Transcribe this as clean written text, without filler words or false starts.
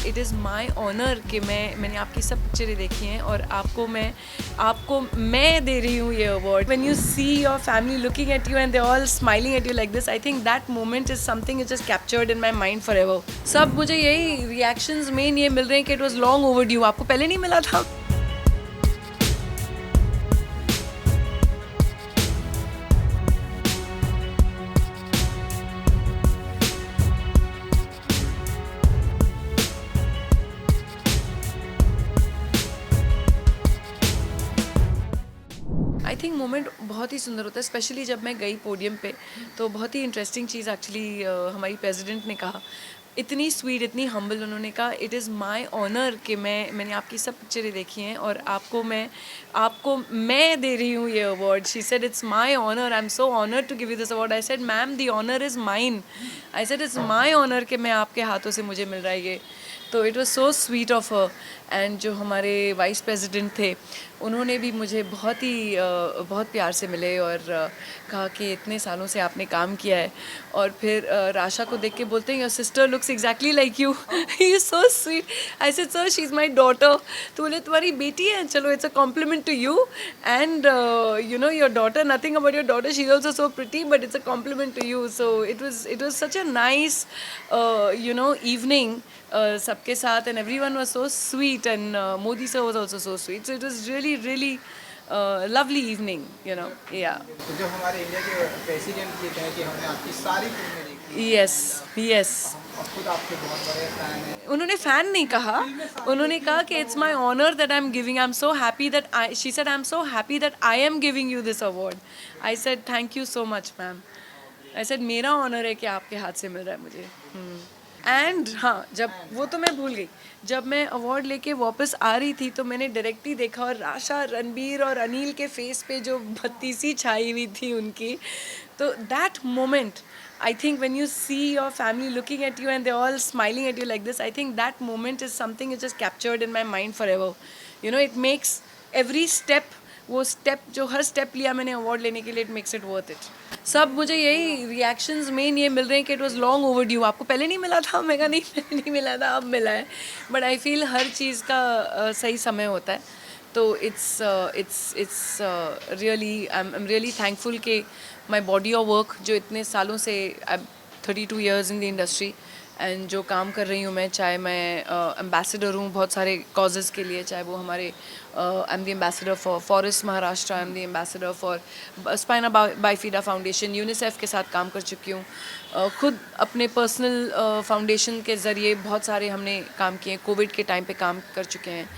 It is my honour कि मैंने आपकी सब पिक्चरें देखी हैं और आपको मैं दे रही हूँ ये award. When you see your family looking at you and they all smiling at you like this, I think that moment is something it is captured in my mind for ever. सब मुझे यही reactions main ये मिल रहे हैं कि it was long over due. आपको पहले नहीं मिला था? आई थिंक मोमेंट बहुत ही सुंदर होता है, स्पेशली जब मैं गई पोडियम पे. तो बहुत ही इंटरेस्टिंग चीज़ एक्चुअली हमारी प्रेसिडेंट ने कहा, इतनी स्वीट, इतनी हम्बल. उन्होंने कहा इट इज़ माई ऑनर कि मैंने आपकी सब पिक्चरें देखी हैं और आपको मैं दे रही हूँ ये award. She said it's my honour, I am so honour to give you this award. I said ma'am the honour is mine. I said it's my honour कि मैं आपके हाथों से मुझे मिल रहा है ये. तो it was so sweet of her. And जो हमारे वाइस प्रेसिडेंट थे उन्होंने भी मुझे बहुत प्यार से मिले और कहा कि इतने सालों से आपने काम किया है. और फिर राशा को देख के बोलते हैं your sister looks exactly like you. He is so sweet. I said sir she is my daughter. तो बोले तुम्हारी बेटी है, चलो it's a compliment to you and you know your daughter, nothing about your daughter, she is also so pretty but it's a compliment to you. So it was such a nice evening सबके साथ and everyone was so sweet and Modi sir was also so sweet. So it was really lovely evening, yeah. तो जब हमारे India के president ये कहे कि हमने आपकी सारी फिल्में देखी, Yes. और खुद आपके बहुत बड़े फैन हैं. उन्होंने फ़ैन नहीं कहा, उन्होंने कहा कि it's my honour that I am giving. I am so happy that she said I am so happy that I am giving you this award. I said thank you so much ma'am. I said मेरा honour है कि आपके हाथ से मिल रहा है मुझे. And हाँ, जब वो तो मैं भूल गई, जब मैं अवार्ड लेके वापस आ रही थी तो मैंने डायरेक्टली देखा और राशा, रणबीर और अनिल के फेस पे जो बत्तीसी छाई हुई थी उनकी. तो that moment, I think when you see your family looking at you and they're all smiling at you like this, I think that moment is something which is captured in my mind forever. It makes every step, वो step जो हर step लिया मैंने award लेने के लिए, it makes it worth it. सब मुझे यही रिएक्शंस मेन ये मिल रहे हैं कि it was long over due. आपको पहले नहीं मिला था? मैं कहा नहीं, पहले नहीं मिला था, अब मिला है. बट आई फील हर चीज़ का सही समय होता है. तो it's really I am really thankful कि माई बॉडी ऑफ वर्क जो इतने सालों से, आई 32 years in the industry and जो काम कर रही हूँ मैं, चाहे मैं एम्बेसडर हूँ बहुत सारे कॉजेज़ के लिए, चाहे वो हमारे I am the ambassador for forest Maharashtra, I am the ambassador for spina bifida foundation, UNICEF के साथ काम कर चुकी हूँ. खुद अपने पर्सनल फाउंडेशन के ज़रिए बहुत सारे हमने काम किए, कोविड के टाइम पे काम कर चुके हैं.